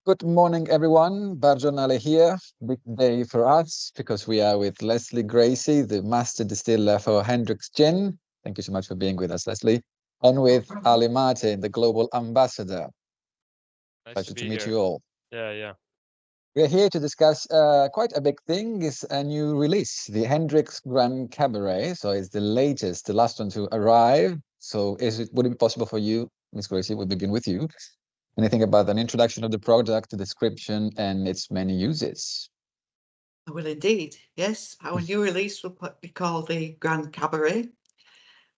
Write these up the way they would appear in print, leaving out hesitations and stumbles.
Good morning, everyone. Bargiornale here. Big day for us because we are with Leslie Gracie, the master distiller for Hendrick's Gin. Thank you so much for being with us, Leslie. And No with problem. Ali Martin, the global ambassador. Nice to Pleasure to be meet here. you all. Yeah, yeah. We're here to discuss quite a big thing. It's a new release, the Hendrick's Grand Cabaret. So it's the latest, the last one to arrive. So would it be possible for you, Miss Gracie, we'll begin with you. Anything about an introduction of the product, the description, and its many uses? I will indeed, yes. Our new release will be called the Grand Cabaret.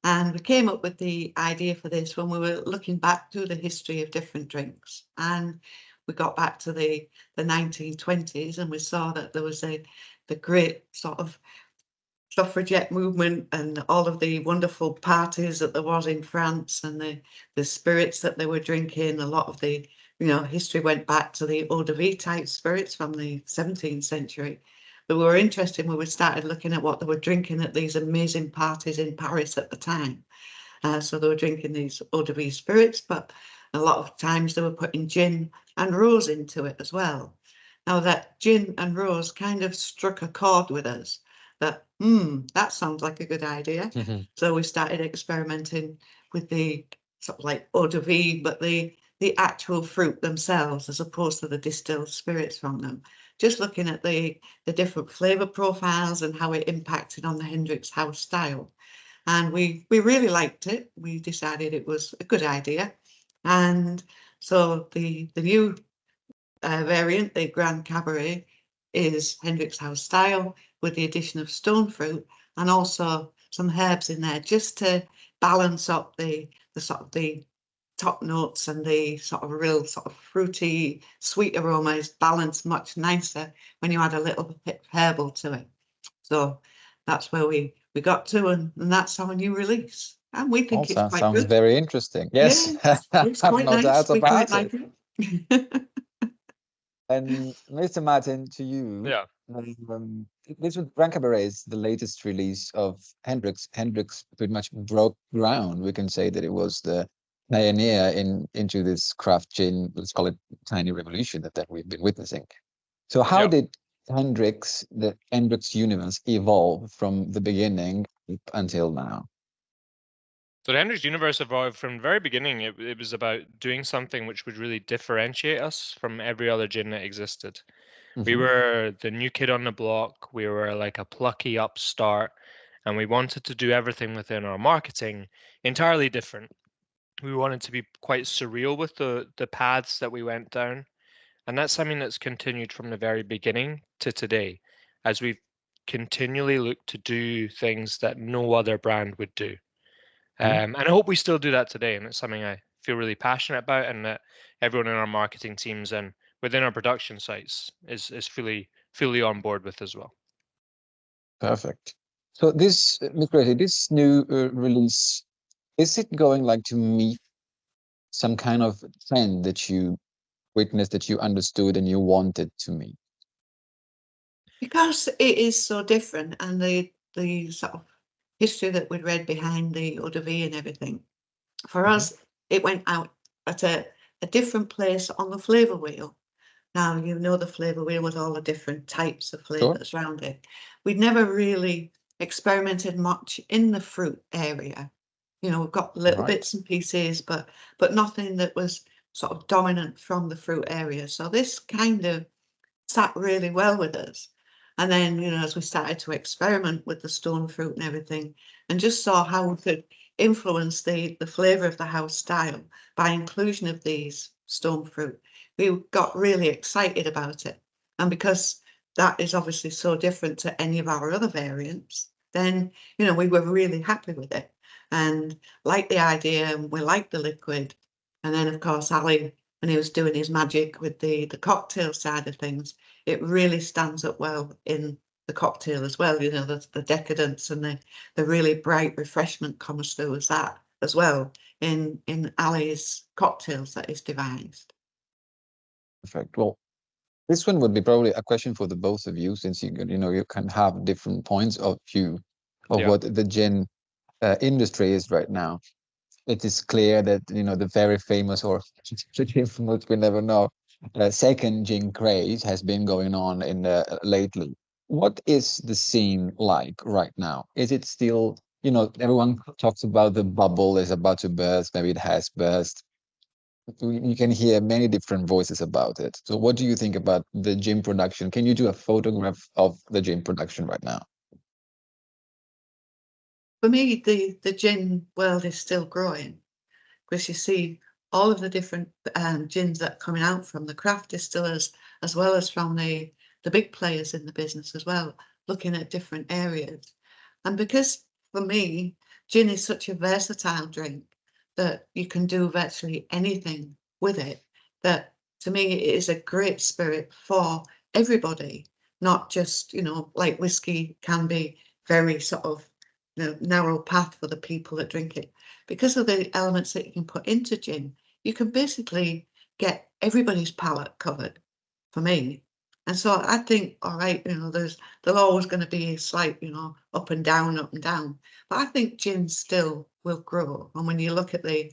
And we came up with the idea for this when we were looking back through the history of different drinks. And we got back to the 1920s and we saw that there was the great sort of suffragette movement and all of the wonderful parties that there was in France and the spirits that they were drinking. A lot of the history went back to the eau de vie type spirits from the 17th century. But we were interested when we started looking at what they were drinking at these amazing parties in Paris at the time. So they were drinking these eau de vie spirits, but a lot of times they were putting gin and rose into it as well. Now that gin and rose kind of struck a chord with us that, that sounds like a good idea. So we started experimenting with the sort of like eau de vie, but the actual fruit themselves as opposed to the distilled spirits from them. Just looking at the different flavour profiles and how it impacted on the Hendrick's house style. And we really liked it. We decided it was a good idea. And so the new variant, the Grand Cabaret, is Hendrick's house style with the addition of stone fruit and also some herbs in there just to balance up the sort of the top notes and the sort of real sort of fruity sweet aroma is balanced much nicer when you add a little bit herbal to it. So that's where we got to, and that's our new release. And we think it's Also, quite sounds good. very interesting. Yes, Yes, it's have quite no nice. doubt We quite about it. like it. And Mr. Martin, to you, Yeah. this was Grand Cabaret is the latest release of Hendrix. Hendrix pretty much broke ground. We can say that it was the pioneer into this craft gin, let's call it tiny revolution that we've been witnessing. So how Yeah. did the Hendrix universe evolve from the beginning up until now? So the Hendrix universe evolved from the very beginning. It was about doing something which would really differentiate us from every other gin that existed. We Mhm. were the new kid on the block. We were like a plucky upstart, and we wanted to do everything within our marketing entirely different. We wanted to be quite surreal with the paths that we went down. And that's something that's continued from the very beginning to today, as we've continually looked to do things that no other brand would do. Mhm. And I hope we still do that today. And it's something I feel really passionate about, and that everyone in our marketing teams and within our production sites is fully on board with as well. Perfect. So this, Ms. Gracie, this new release, is it going like to meet some kind of trend that you witnessed, that you understood and you wanted to meet? Because it is so different and the sort of history that we'd read behind the eau de vie and everything, for Mhm. us, it went out at a different place on the flavour wheel. Now, you know the flavour wheel with all the different types of Sure. flavours around it. We'd never really experimented much in the fruit area. We've got little Right. bits and pieces, but nothing that was sort of dominant from the fruit area. So this kind of sat really well with us. And then, as we started to experiment with the stone fruit and everything, and just saw how we could influence the flavour of the house style by inclusion of these stone fruit, we got really excited about it. And because that is obviously so different to any of our other variants, then, we were really happy with it and liked the idea and we liked the liquid. And then, of course, Ali, when he was doing his magic with the cocktail side of things, it really stands up well in the cocktail as well. The decadence and the really bright refreshment comes through as that as well in Ali's cocktails that is devised. Perfect. Well, this one would be probably a question for the both of you, since you can have different points of view of Yeah. what the gin industry is right now. It is clear that the very famous or infamous, we never know, second gin craze has been going on in lately. What is the scene like right now? Is it still, everyone talks about the bubble is about to burst, maybe it has burst. You can hear many different voices about it. So what do you think about the gin production? Can you do a photograph of the gin production right now? For me, the gin world is still growing, because you see all of the different gins that are coming out from the craft distillers, as well as from the big players in the business as well, looking at different areas. And because for me, gin is such a versatile drink that you can do virtually anything with it, that to me it is a great spirit for everybody, not just, like whiskey can be very sort of narrow path for the people that drink it. Because of the elements that you can put into gin, you can basically get everybody's palate covered, for me. And so I think, all right, there's always going to be a slight, up and down, up and down. But I think gin still will grow. And when you look at the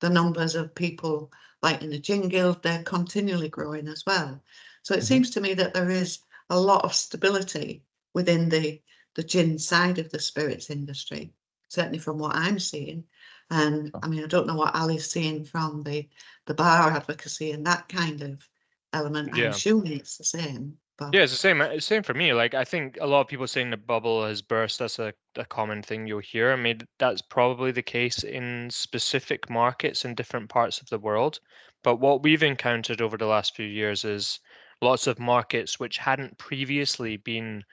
numbers of people like in the gin guild, they're continually growing as well. So it seems to me that there is a lot of stability within the gin side of the spirits industry, certainly from what I'm seeing. And I mean, I don't know what Ali's seeing from the bar advocacy and that kind of element. I'm Yeah. assuming it's the same. But Yeah, it's the same. It's same for me. Like I think a lot of people saying the bubble has burst. That's a common thing you'll hear. I mean, that's probably the case in specific markets in different parts of the world. But what we've encountered over the last few years is lots of markets which hadn't previously been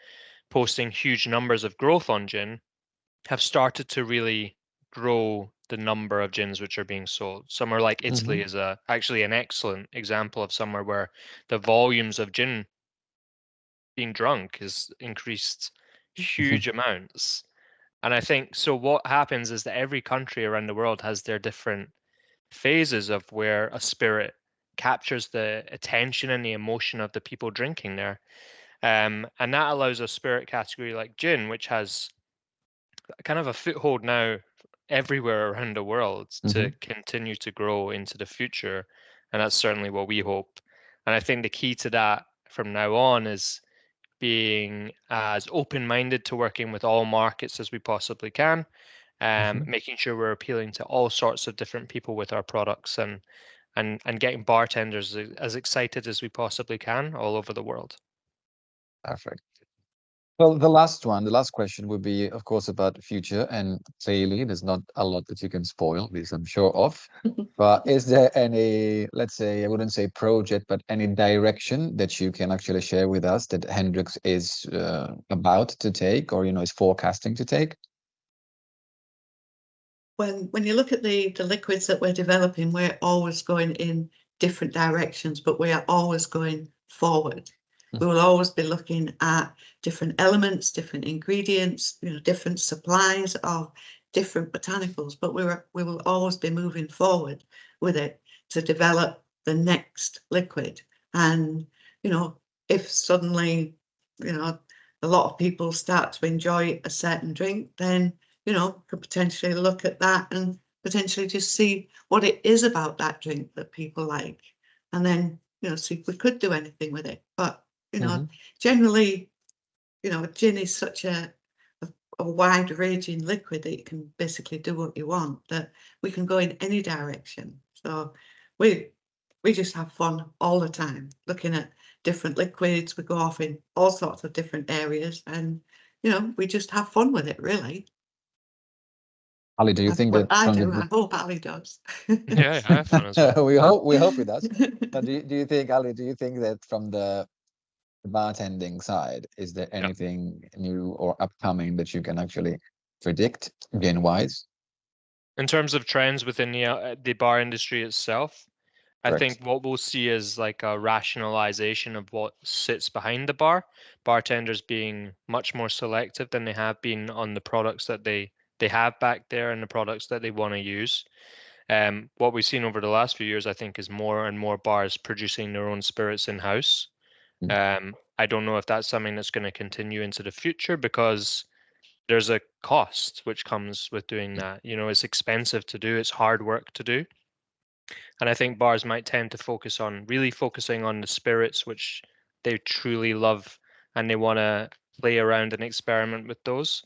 posting huge numbers of growth on gin have started to really grow the number of gins which are being sold. Somewhere like Italy is actually an excellent example of somewhere where the volumes of gin being drunk is increased huge amounts. And I think so what happens is that every country around the world has their different phases of where a spirit captures the attention and the emotion of the people drinking there. And that allows a spirit category like gin, which has kind of a foothold now everywhere around the world, to continue to grow into the future. And that's certainly what we hope. And I think the key to that from now on is being as open-minded to working with all markets as we possibly can, making sure we're appealing to all sorts of different people with our products, and getting bartenders as excited as we possibly can all over the world. Perfect. Well, the last question would be, of course, about the future, and clearly there's not a lot that you can spoil, this I'm sure of. But is there any, let's say, I wouldn't say project, but any direction that you can actually share with us that Hendrix is about to take, or is forecasting to take? when you look at the liquids that we're developing, we're always going in different directions, but we are always going forward. We will always be looking at different elements, different ingredients, different supplies of different botanicals, but we will always be moving forward with it to develop the next liquid. And if suddenly a lot of people start to enjoy a certain drink, then could potentially look at that and potentially just see what it is about that drink that people like, and then see if we could do anything with it. But generally, gin is such a wide-ranging liquid that you can basically do what you want, that we can go in any direction. So we just have fun all the time looking at different liquids. We go off in all sorts of different areas, and we just have fun with it, really. Ali, do you That's think what that I from do. the I hope Ali does. Yeah, I have fun as well. we hope it does. But do you think, Ali, do you think that from the bartending side, is there Yeah. anything new or upcoming that you can actually predict gin wise? In terms of trends within the bar industry itself, I Correct. think what we'll see is like a rationalization of what sits behind the bar, bartenders being much more selective than they have been on the products that they have back there and the products that they want to use. What we've seen over the last few years, I think, is more and more bars producing their own spirits in-house. I don't know if that's something that's going to continue into the future, because there's a cost which comes with doing that. It's expensive to do, it's hard work to do. And I think bars might tend to really focusing on the spirits, which they truly love, and they want to play around and experiment with those.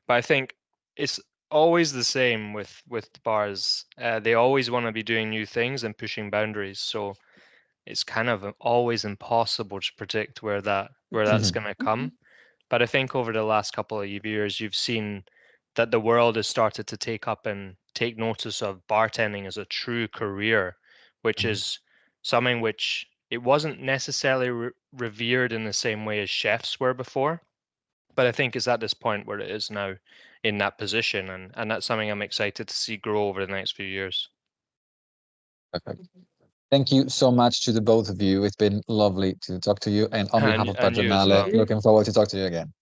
But I think it's always the same with bars. They always want to be doing new things and pushing boundaries. So it's kind of always impossible to predict where that's going to come. But I think over the last couple of years, you've seen that the world has started to take up and take notice of bartending as a true career, which is something which it wasn't necessarily revered in the same way as chefs were before. But I think it's at this point where it is now in that position, and that's something I'm excited to see grow over the next few years. Perfect. Thank you so much to the both of you. It's been lovely to talk to you. And on behalf of And you as Patronale, well. looking forward to talk to you again.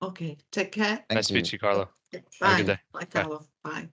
Okay, take care. Nice to meet you, Carlo. Bye. Have a good day. Bye, Bye. Carlo. Bye.